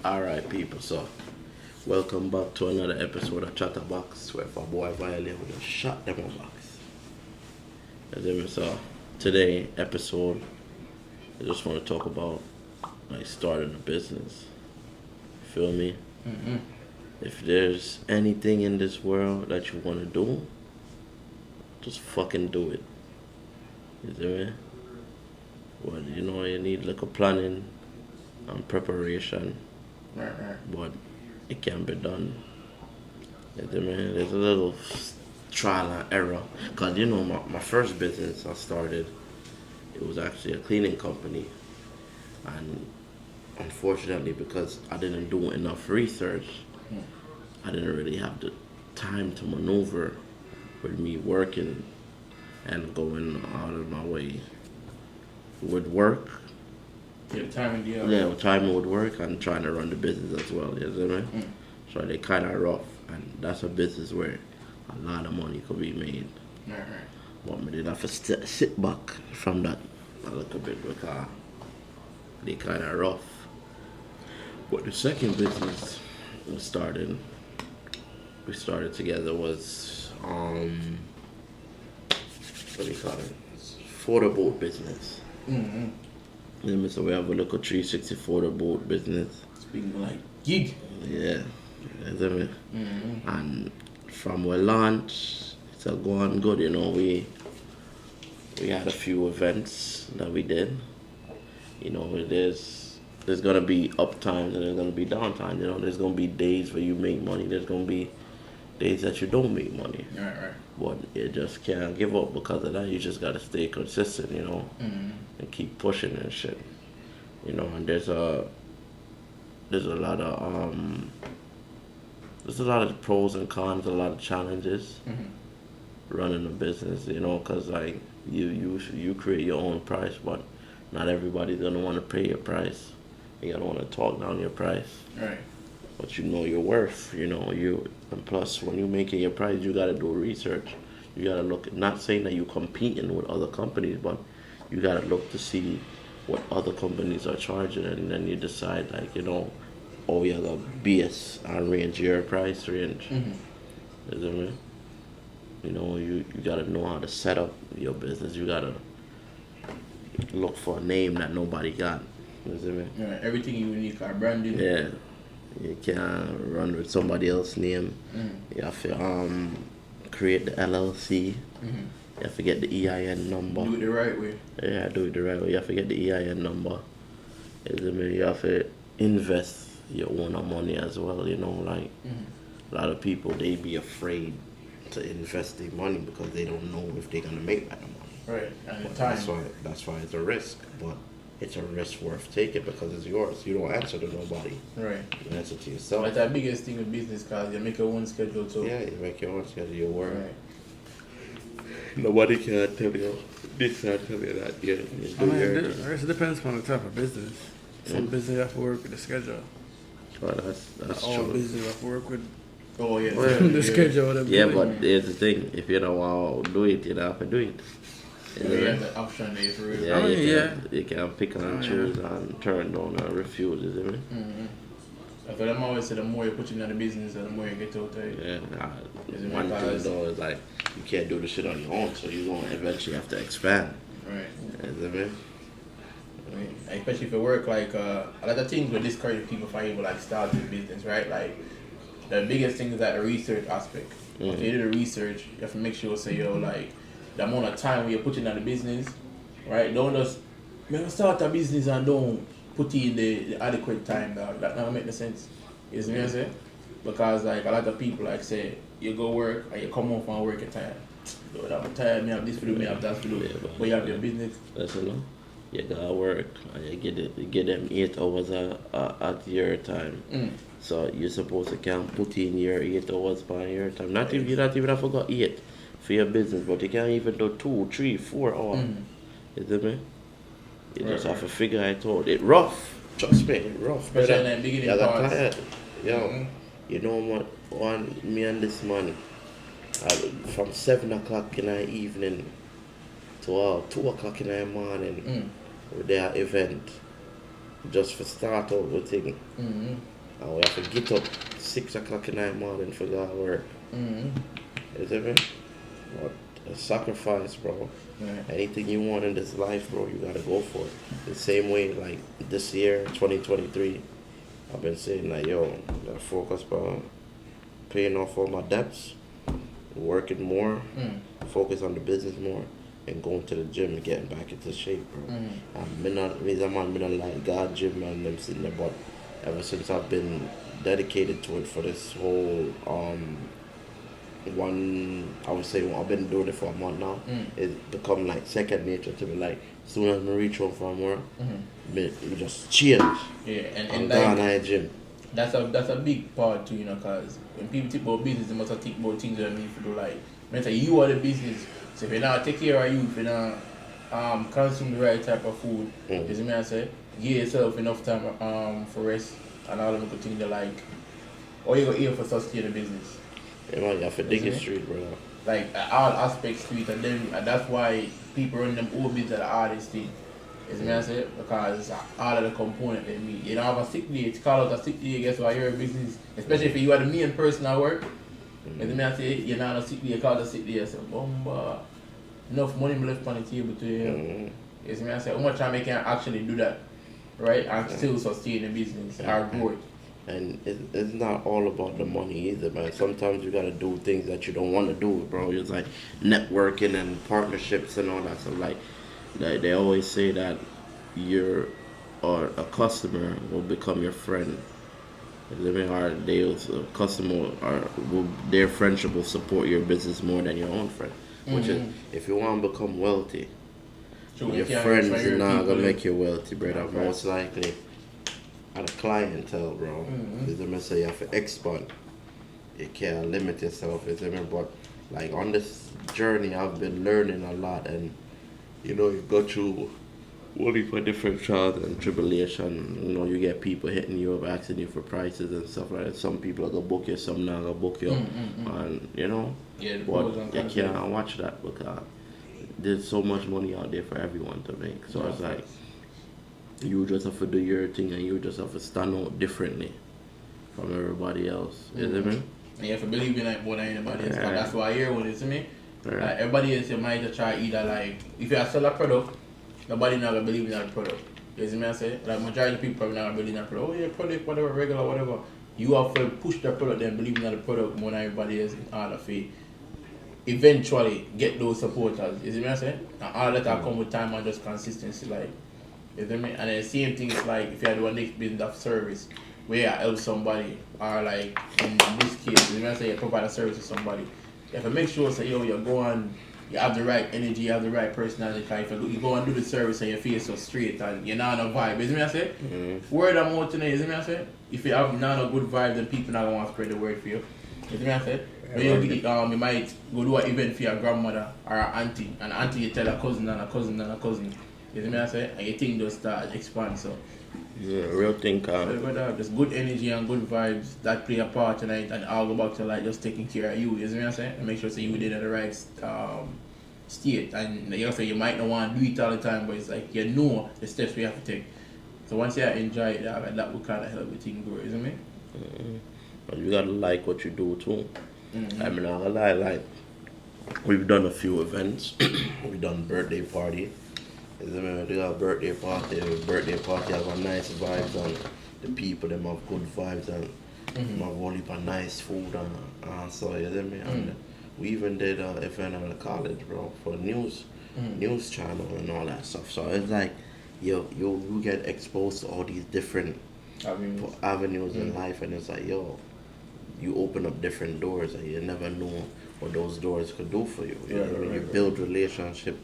Alright, people, so welcome back to another episode of Chatterbox where if a boy violate, we just shot them a box. As in, so today episode, I just want to talk about like starting a business. You feel me? Mm-hmm. If there's anything in this world that you want to do, just fucking do it. You see me? Well, you need like a planning and preparation, Right. but it can be done. You see me? There's a little trial and error. Because, my first business I started, it was actually a cleaning company. And unfortunately, because I didn't do enough research, I didn't really have the time to maneuver with me working and going out of my way with work. Yeah, timing deal. Yeah, with time would work and trying to run the business as well, you know what I mean? So they kind of rough, and that's a business where a lot of money could be made. Right. But me did have to sit back from that a little bit because they kind of rough. But the second business we started together was what do you call it? It's photo boat business. Mm-hmm. Yeah, so we have a local 360 photo boat business. Speaking like gig. Yeah, you see me? Mm-hmm. And from we launch, it's a going good. We had a few events that we did. There's gonna be up times and there's gonna be down times. There's gonna be days where you make money. There's gonna be days that you don't make money. Right. But you just can't give up because of that. You just gotta stay consistent, Mm-hmm. and keep pushing and shit. And there's a lot of pros and cons, a lot of challenges Mm-hmm. running a business. Because like you create your own price, but not everybody's gonna want to pay your price. You gotta want to talk down your price. Right. But you know your worth, and plus when you're making your price, you gotta do research. You gotta look. Not saying that you're competing with other companies, but you gotta look to see what other companies are charging, and then you decide oh yeah, the base and range your price range. Mm-hmm. You know what I mean? You gotta know how to set up your business. You gotta look for a name that nobody got. You know what I mean? Right. Everything unique, our branding. Yeah. You can't run with somebody else's name. Mm-hmm. You have to create the LLC. Mm-hmm. You have to get the EIN number. Do it the right way. Yeah, do it the right way. You have to get the EIN number. You have to invest your own money as well. Mm-hmm. A lot of people, they be afraid to invest their money because they don't know if they're gonna make that money. Right. And the But time. that's why it's a risk. But it's a risk worth taking because it's yours. You don't answer to nobody. Right. You answer to So yourself. that's the biggest thing with business, cause you make your own schedule too. Yeah, you make your own schedule, your work. Right. Nobody can tell you this, can't tell you that. Yeah, you do your thing. It depends on the type of business. Some business you have to work with the schedule. Well, that's All true. business you have to work with Oh yeah. Well, the schedule. Of them Yeah, doing. but here's the thing. If you don't want to do it, you don't have to do it. Yeah, you have the option there for real. Yeah, Oh, you can pick and choose and turn down and refuse, you see me? Mm-hmm. I feel I'm always say the more you put in the business, the more you get out there. Yeah, Is it one thing because- though is like, you can't do the shit on your own, so you're going to eventually have to expand, Right. you see me? I mean, especially if you work like a lot of things will discourage people from even like starting a business, right? Like the biggest thing is that the research aspect. If you do the research, you have to make sure say like the amount of time we are putting in the business, right? Don't just start a business and don't put in the adequate time. That doesn't make no sense. You see what I'm saying? Because like a lot of people like say you go work and you come home from work at time. Lord, I'm tired, me have this to do, me have that to do. Yeah, But you have your business. Listen, you gotta work and you get them 8 hours at your time. So you're supposed to can put in your 8 hours by your time. You not even have to go 8 for your business, but you can't even do 2, 3, 4 hours. You see me? You just have to figure it out. It's rough. Trust me, it's rough. Especially in that beginning Yeah, parts. tired. Yo, you know what? Me and this man, from 7 o'clock in the evening to 2 o'clock in the morning with their event. Just for start out with thing. And we have to get up 6 o'clock in the morning for that work. Mm-hmm. You see me? What a sacrifice, bro. Right. Anything you want in this life, bro, you gotta go for it. The same way, like this year, 2023, I've been saying like, yo, gotta focus on paying off all my debts, working more, focus on the business more, and going to the gym and getting back into shape, bro. I've been on like God gym and them sitting there, but ever since I've been dedicated to it for this whole I would say I've been doing it for a month now. It's become like second nature to me. Like as soon as I reach home from work, me just change. Yeah, And and go like, to the gym. that's a big part too, you know, cause when people think about business, they must have think about things that need to do. Like, when I say you are the business, so if you not take care of you, if you not consume the right type of food, you see me I say, give yourself enough time for rest and all them good things that like, all you got here for sustain the business. You know, you have to dig it straight, bro. Like all aspects to it, and then that's why people run them old business the hardest thing. You see me I say, because all of the component they meet. You don't have a sick day, it's called out a sick day, guess what, you're a business. Especially if you are the main person at work. You see me I say, you're not a sick day, you call it a sick day, I say, bomba. Enough money left on the table to you. You see me I say, how much time you can actually do that, right? And still sustain the business or grow it. And it's not all about the money either, man. Sometimes you gotta do things that you don't want to do, bro. It's like networking and partnerships and all that stuff. Like they always say that you're or a customer will become your friend. Living hard, a customer their friendship will support your business more than your own friend. Which is, if you want to become wealthy, True, your you can't friends transfer are your not people gonna in. make you wealthy, brother. Most likely, at a clientele, bro. Is I say you have to expand. You can't limit yourself. Is but like on this journey, I've been learning a lot, and you know, you go through only for different trials and tribulation. You know, you get people hitting you up, asking you for prices and stuff like that. Some people are gonna book you, some not gonna book you, and you know, Yeah, the but pros and you cons. can't watch that because there's so much money out there for everyone to make. So it's like you just have to do your thing, and you just have to stand out differently from everybody else. You know what I mean? And you have to believe in it more than anybody else. Yeah. That's why I hear what it is to me. Right. Like, everybody else you might just try either like if you sell a product, nobody not gonna believe in that product. You see me I say? Like majority of people probably not gonna believe in that product. Oh yeah, product, whatever, regular, whatever. You have to push the product and believe in the product more than everybody else in order to eventually get those supporters. You see me I say? And all that come with time and just consistency, like you see me? And then the same thing is like if you do a next business of service where you help somebody or like in this case, you see me I say you provide a service to somebody. You have to make sure say yo you're going you have the right energy, you have the right personality. If you go and do the service and you feel so straight and you're not on a vibe, you see me I say? Word of mouth tonight, you see me I say? If you have not a good vibe, then people not gonna want to spread the word for you. You see me I say? When you might go do an event for your grandmother or an auntie, and auntie you tell a cousin and a cousin and a cousin. You see me I say? And your thing just start expand. So Yeah, real thing count. just good energy and good vibes that play a part tonight, and I'll go back to like just taking care of you. You see me I say? And make sure so you did at the right state. And you know say you might not want to do it all the time, but it's like you know the steps we have to take. So once you enjoy it, that will kind of help the thing grow, isn't it? But you gotta like what you do too. I mean, I'm gonna lie, like we've done a few events. We've done birthday party. We do a birthday party. Have a nice vibes and the people them have good vibes and them have only for nice food and so you know me. And we even did an event at the college, bro, for news channel and all that stuff. So it's like you get exposed to all these different avenues in life, and it's like you open up different doors and you never know what those doors could do for you. You know what I mean? You build relationship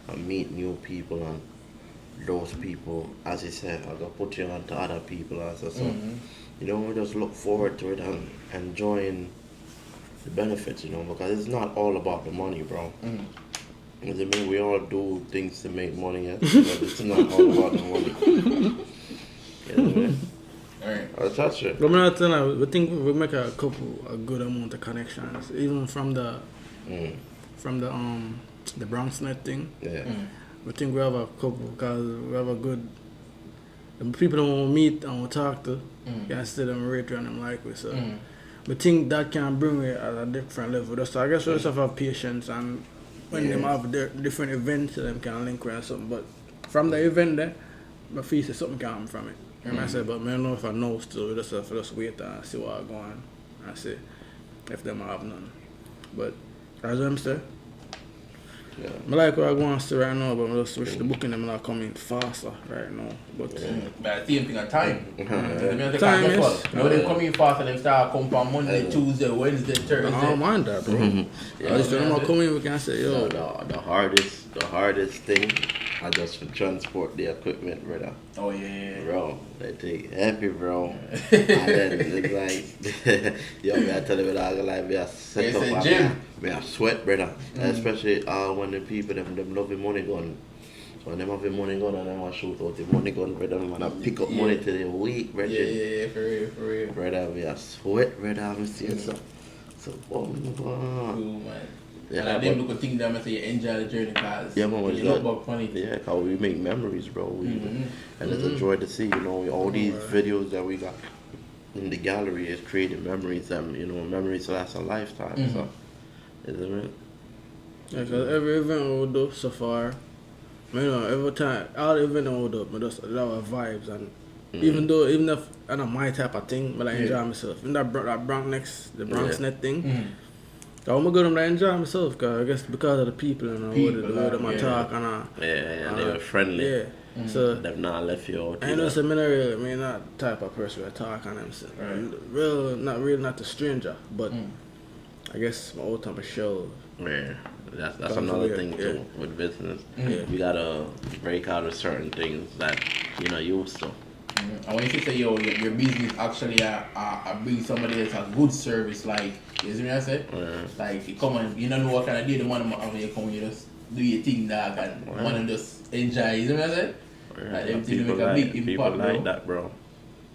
and meet new people, and those people, as you said, are gonna put you on to other people also. So you know, we just look forward to it and enjoying the benefits, you know, because it's not all about the money, bro. I mean, we all do things to make money, but it's not all about the money. You know what I mean? Alright. That's it. But I'm not telling you, we think we make a good amount of connections, even from the BronxNet thing. Yeah. We think we have a couple because we have a good the people that want to meet and want to talk to. can see them rate and them like we so. But think that can bring it at a different level. So I guess we just have patience and when them have their different events, them can link with something. But from the event there, I feel say something can come from it. You know what I say? But I don't know if I know still. We just have to just wait and see what going on and see if them have none. But as I'm saying, Yeah. I like what I want to see right now, but I just wish the booking them not coming faster right now. But But the same thing at time. Time is- Now they come in fast and them start come from Monday, Tuesday, Wednesday, I don't Thursday. mind that, bro. Yeah, At least when I'm coming, we can say, yo, the hardest thing I just for transport the equipment, brother. Oh yeah. Bro, they take happy, bro. And then it's like, yo, me I tell you, I like me I set It's up, a and gym. me I sweat, brother. Especially when the people them love the money gun. So when them have the money gun and them want shoot out the money gun, brother, man, I pick up money till the week, brother. Yeah, for real. Brother, me I sweat, brother. I'm seeing so. Cool, man. Yeah, And I but- didn't look at things that I say you enjoy the journey because Yeah, man, you it's know good. about funny. Yeah, cause we make memories, bro. And it's a joy to see, you know, all these videos that we got in the gallery is creating memories, and you know, memories last a lifetime. So, isn't it? yeah, cause every event we do so far, you know, every time, all the event we do, I just love vibes and even if I know my type of thing, but I enjoy myself. In that Bronx net thing. So I'm gonna go and enjoy myself, cause I guess because of the people and the way them talk and Yeah, they were friendly. yeah. So They've not left you out. I know seminary. I mean, not the type of person that talk on them. So, not the stranger, but I guess my old time of show. Yeah, that's Sounds another weird, thing yeah. too with business. Yeah. You gotta break out of certain things that you're not used to. And when you say, yo, your business actually bring somebody else a good service, like, you see what I said? Yeah. Like, you come and you don't know what kind of day the money when you come, you just do your thing, dog, and want to just enjoy, you see what I said? Like, them things make a big people impact, like bro. that, bro.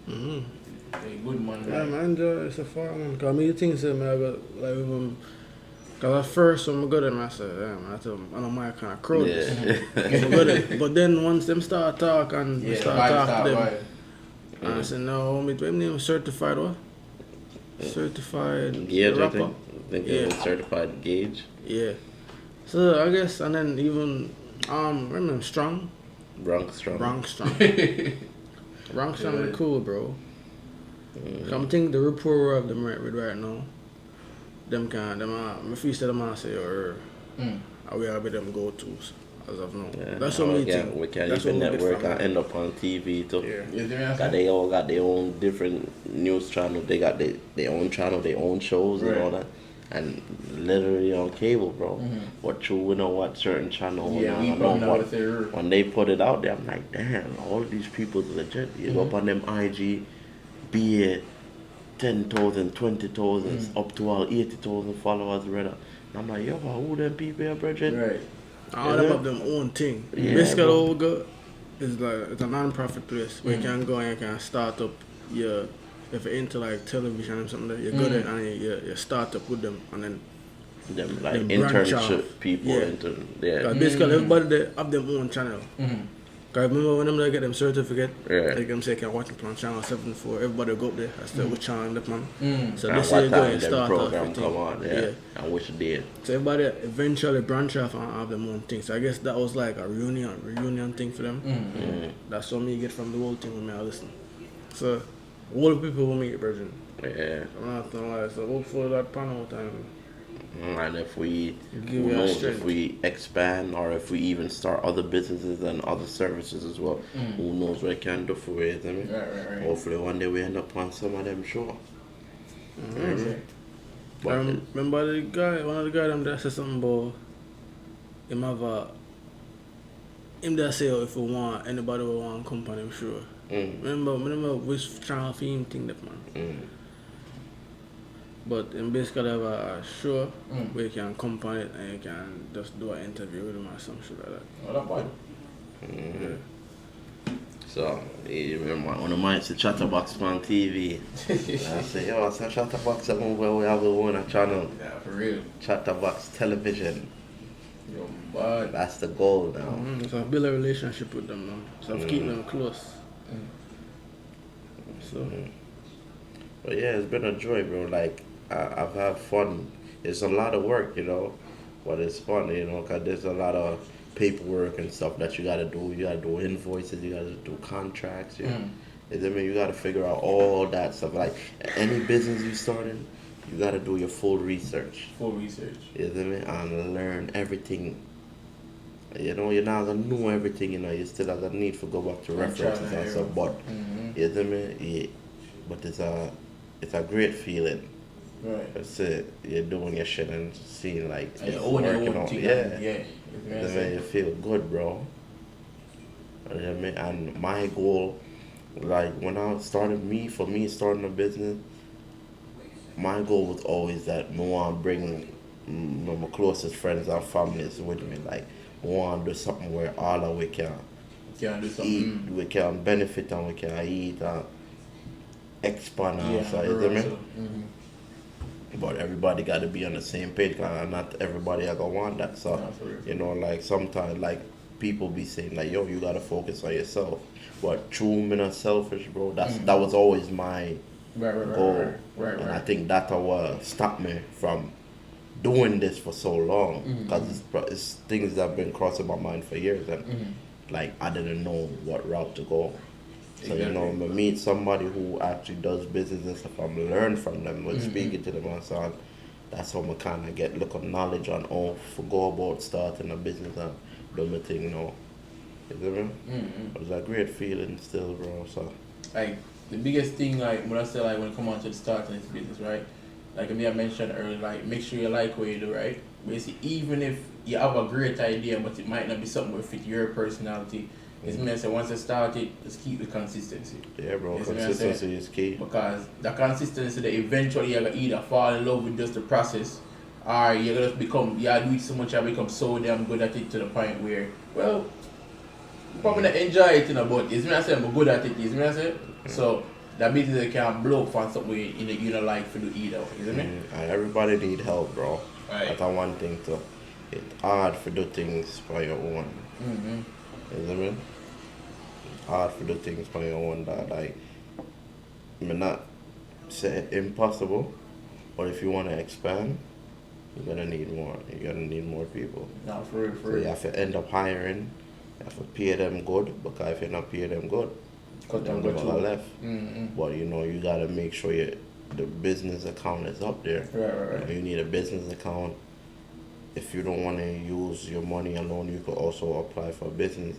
Very good, man. Yeah, Like, man, enjoy it so far, man. Cause me things that I got like even. Cause at first when I go there, I said, yeah, man, I tell them, I don't mind kind of crowd. Yeah. But then once them start talk and we yeah, start vibe talk to them, vibe. and I said, no, me to name certified what? Certified Gauge, I rapper. think it was Yeah. certified Gauge. Yeah. So I guess, and then even remember Strong, Bronx Strong. Bronx Strong, Bronx Strong, is cool, bro. I'm thinking the rapport of them right now. Them I feel say them I say or we are with them go tos as of now. Yeah, That's what we we think. we can That's even what we get network from and it. end up on TV too. Yeah. You see what I Got said? they all got their own different news channel. They got their own channel, their own shows and all Right. that. And literally on cable, bro. What you know what certain channel Yeah, we know probably know what what they're. when they put it out there, I'm like, damn, all of these people legit. You go up on them IG, be it 10,000, 20,000, up to all 80,000 followers, brother. And I'm like, yo, who them people are, Bridget? Right. All them have them own thing. Yeah, Basically, bro. all we got is like it's a non-profit place where you can go and you can start up your if you're into like television or something. You go there and you start up with them and then Them like Them branch internship off. people Yeah. into yeah. cause basically everybody they have their own channel. Cause remember when them they get them certificate, Yeah. they them say can watch it on channel 74. Everybody go up there. I said which channel that man. So And this what year go time and them start off program everything. come on, yeah. And which day. So everybody eventually branch off and have their own thing. So I guess that was like a reunion thing for them. That's what me get from the whole thing when I listen. So all the people will make it, Virgin. Yeah. I'm not gonna lie. So hopefully that panel time. And if we, Give who you a knows, strength. if we expand or if we even start other businesses and other services as well, who knows what it can do for it, I mean? Right. Hopefully one day we end up on some of them show. But Remember the guy, one of the guys them that said something about him have a him that say if we want anybody will want company, I'm sure. Remember which channel for him think that man. But in basically have a show where you can company it and you can just do an interview with him or some shit like that. Oh, that boy. so, you remember one of mine, it's Chatterbox on TV. I say, yo, it's a Chatterbox where we have a own channel. Yeah, for real. Chatterbox Television. Yo, bud. That's the goal now. So I've built a relationship with them now. So I've keep them close. So But yeah, it's been a joy, bro. Like I've had fun. It's a lot of work, but it's fun, cause there's a lot of paperwork and stuff that you gotta do. You gotta do invoices. You gotta do contracts. I mean, you gotta figure out all that stuff. Like any business you starting, you gotta do your full research. Full research. You know what I mean? And learn everything. You're not gonna know everything. You still have a need to go back to references and stuff. But you know what I mean? Yeah. But it's a great feeling. Right. That's it. You're doing your shit and seeing like And it's you own your working own out. thing. Yeah. Yeah. You know what I mean? You feel good, bro. You know what I mean? And my goal, like when I started for me starting a business, my goal was always that I want to bring my closest friends and families with me. Like, I want to do something where all of we can Can do eat, something. we can benefit and we can eat and expand Yeah. ourselves. You know what I mean? Mm-hmm. But everybody got to be on the same page, cause not everybody are gonna want that. So, No, for real. like sometimes, like people be saying, like, "Yo, you gotta focus on yourself." But true, me not selfish, bro. That was always my Right. goal, Right. and I think that what stopped me from doing this for so long, because it's things that have been crossing my mind for years, and like I didn't know what route to go. So Exactly. I meet somebody who actually does business and stuff. I'm learn from them, when speaking to them and so on. That's how I kind of get look of knowledge on how to go about starting a business and do my thing. You know what I mean? It was a great feeling still, bro. So Like the biggest thing, like when I say like when it come on to the starting this business, right? Like I mentioned earlier, like make sure you like what you do, right? Basically, even if you have a great idea, but it might not be something that fit your personality. It's mean I say once you start it, just keep the consistency. yeah, bro. Yes, man, I say- Consistency is key. Because the consistency that eventually you're gonna either fall in love with just the process or you're gonna become do it so much you become so damn good at it to the point where well you probably not enjoy it but it's me I say I'm good at it, is me I say? So that business can blow up on something you don't like to do either, you know me? And everybody need help, bro. Right. That's one thing too. It's hard to do things for your own. You know what I mean? It's hard to do things for your own. That like, I mean, not say impossible, but if you want to expand, you're gonna need more. You're gonna need more people. No, for real, So for you real. have to end up hiring. You have to pay them good, because if you're not paying them good, Cut them they're good gonna too. left. But you gotta make sure the business account is up there. Right. You need a business account. If you don't want to use your money alone, you could also apply for a business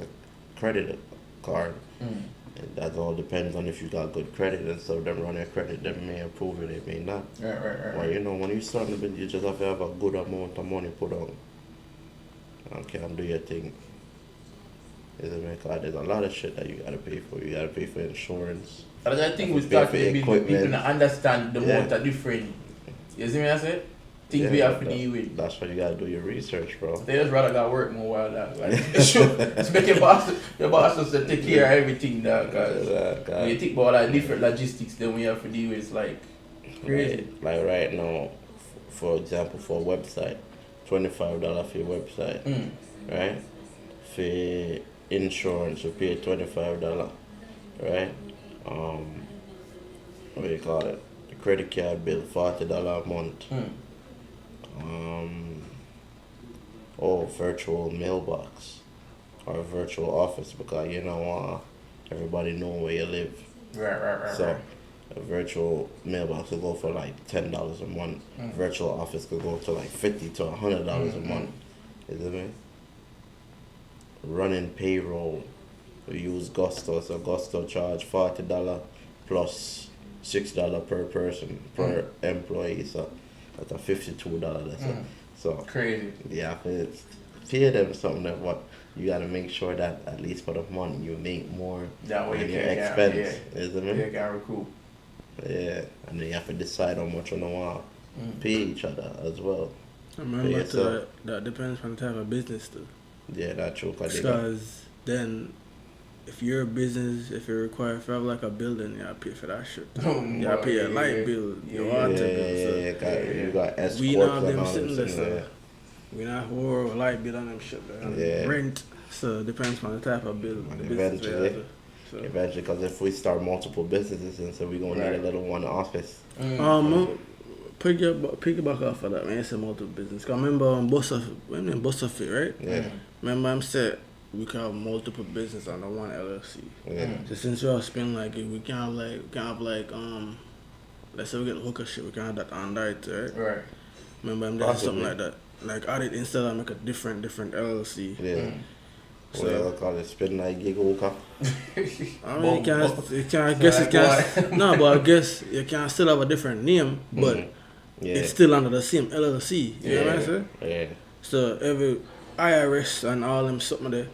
credit card. And that all depends on if you got good credit and stuff. Them run your credit, them may approve it, they may not. Right. Well, when you start a business, you just have to have a good amount of money put on. Okay, do your thing. There's a lot of shit that you gotta pay for. You gotta pay for insurance. But I think we Pay start for to be equipment. people to understand the Yeah. amount of different. You see me I say? Things we Yeah, have to deal with. That's why you gotta do your research, bro. They just rather got work more while that. Like, it's make your boss has to take care of everything, dog. Cause when you think about like different logistics that we have to deal with, it's like crazy. Like right now, for example, for a website, $25 for your website, right? For insurance, you pay $25, right? What do you call it? The credit card bill, $40 a month. Virtual mailbox or virtual office, because everybody know where you live. Right. So a virtual mailbox will go for like $10 a month. Virtual office could go to like $50 to $100 a month. You know what I mean? Running payroll, we use Gusto. So Gusto charge $40 plus $6 per person per employee. So that's a $52. So Crazy. yeah, it's pay them something that what you gotta make sure that at least for the month you make more That way than you your can expense. yeah. You know what I mean? You can recoup. Yeah, and then you have to decide how much you want to pay each other as well. Remember, Yeah, so- that depends on the type of business too. Yeah, that's true. Cause they got, Because then, if you're a business, if you're required to have like a building, you gotta pay for that shit. You gotta pay your light bill, your water bill. So you got escorts we not and them all sitting there, this, so we not war or light bill on them shit. And Yeah. rent. So it depends on the type of bill, the business. Eventually. So. Eventually, because if we start multiple businesses, and so we're gonna need Right. a little one office. Piggyback off of that, man. It's a multiple business. Cause I remember Buster Fit, right? Yeah. Remember I'm said we can have multiple business under one LLC. Yeah. So since we all spend like it, we can have like let's say we get hooker shit, we can have that under it, right? Right. Remember I'm doing something Possibly. like that. Like add it instead of make a different LLC. Yeah. So- Well, call it spin like gig hooker. I mean, you can, I So guess like you can. No, but I guess you can still have a different name, but Yeah. it's still under the same LLC. You know what I'm saying? Yeah. So every IRS and all them something there,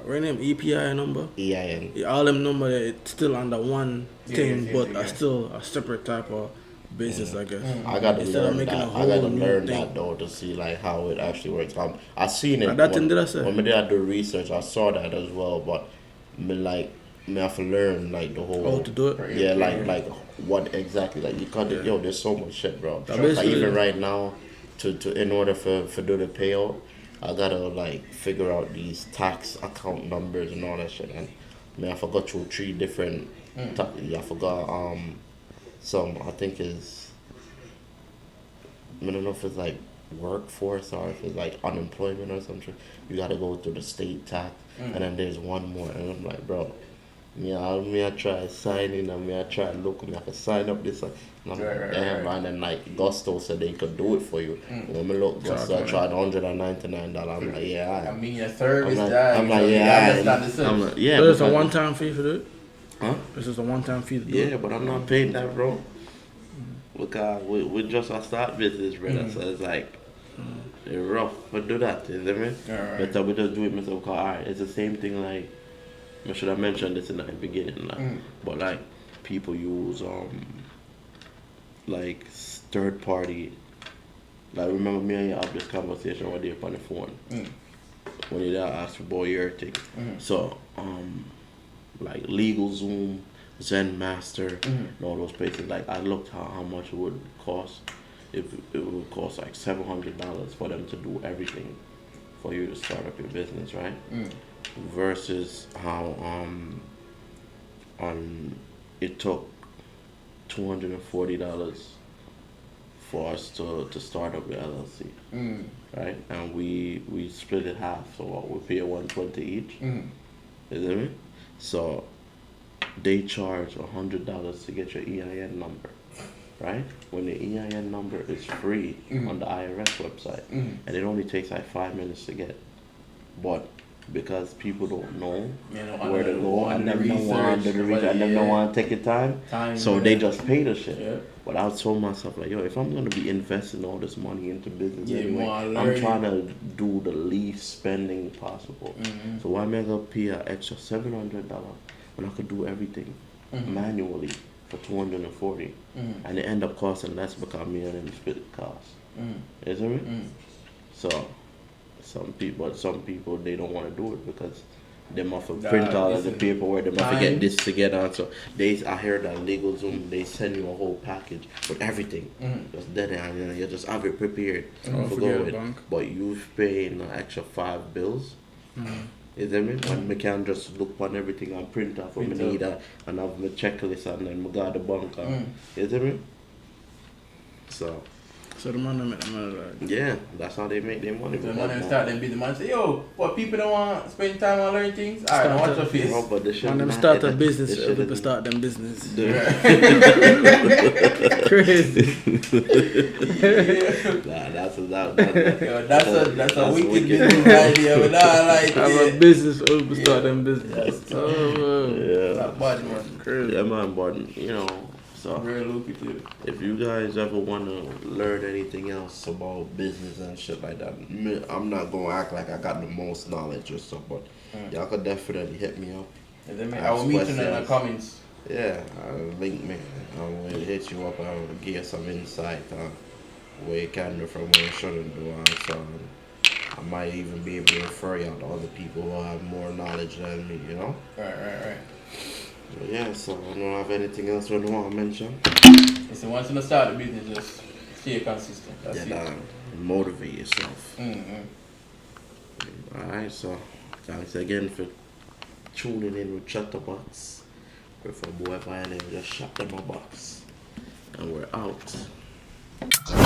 right name EPI number, EIN. all them number there, it's still under one Yeah, thing, yeah, but yeah. are still a separate type of business, I guess. I gotta Instead of learn making that. a I gotta whole new learn thing. that though to see like how it actually works. I seen it. That thing did I say? When me did the research, I saw that as well. But me have to learn like the whole. How to do it? Yeah, like what exactly? Like you can't. Yo, there's so much shit, bro. That Like basically- even right now, to in order for do the payout, I gotta like figure out these tax account numbers and all that shit. And I forgot through 3 different. I forgot some I think is. I don't know if it's like workforce or if it's like unemployment or something. You gotta go through the state tax, and then there's one more, and I'm like, bro, I try signing, and I try look, I can sign up this, and I'm Right, like, right, damn, right. man, and like Gusto said they could do it for you. When me look, Gusto, I tried $199. I'm like, yeah, I mean, a service I'm like, that. I'm like, so yeah, that's not the service. I'm like, yeah, So it's a because- one-time fee for it. Huh? This is a one-time fee to do Yeah, it. but I'm not paying that, bro. Because we just a start business, brother. So it's like it's rough. But do that, you know what I mean? Alright. But we just do it myself. Cause alright, it's the same thing. Like I should have mentioned this in the beginning, like, but like people use like third party. Like remember me and you have this conversation one day up on the phone when you asked about your thing. So like LegalZoom, Zen Master, and all those places. Like I looked how much it would cost. It would cost like $700 for them to do everything for you to start up your business, right? Versus how it took $240 for us to start up the LLC, right? And we split it half, so what, we pay $120 each. You know what I mean? So they charge $100 to get your EIN number, right? When the EIN number is free on the IRS website, and it only takes like 5 minutes to get, but because people don't know where to go and them don't want to do the research and them don't want to take your time, so they just pay the shit. Yeah. But I told myself like, yo, if I'm gonna be investing all this money into business Yeah, you anyway, wanna I'm learn. trying to do the least spending possible. So why am I gonna pay an extra $700 when I could do everything manually for $240, and it end up costing less because me and them split the cost. You know what I mean? So some people they don't want to do it because they must have print all of the listen, paperwork, they must time. get this together. So I heard that LegalZoom they send you a whole package with everything. Just dead and you know, you just have it prepared Don't for forget going. the bank. But you've paid an extra 5 bills. You know what I mean? And me can just look on everything and print off what I Print need and have my checklist and then I got the bank. You know what I mean? So the man that make the money like. Yeah, that's how they make their money. So with man that them start them busy man say, yo, what people don't want to spend time on learning things? Alright, Start now watch to- your face. Bro, but this shit When them not- start a it- business, this shit people is- start them business. Dude. Crazy. Nah, that's Yo, that's a wicked wicked. business idea, but nah, like Have a it. business, people start them business. Yes. Oh, Yeah. Not bad, man. crazy. Yeah, man, but you know, so Real lucrative. if you guys ever want to learn anything else about business and shit like that, I'm not going to act like I got the most knowledge or stuff, but y'all could definitely hit me up. And then I Ask will meet you in the questions. comments. Yeah, link me. I will hit you up. I will give you some insight on where you can do from where you shouldn't do. So I might even be able to refer you out to other people who have more knowledge than me, you know? Right. But yeah, so I don't have anything else you want to mention. Listen, once you start the business, just stay consistent. That's Yeah, it. motivate yourself. Mm-hmm. Alright, so thanks again for tuning in with Chatterbox. We're for boy by name, just shot them a box. And we're out.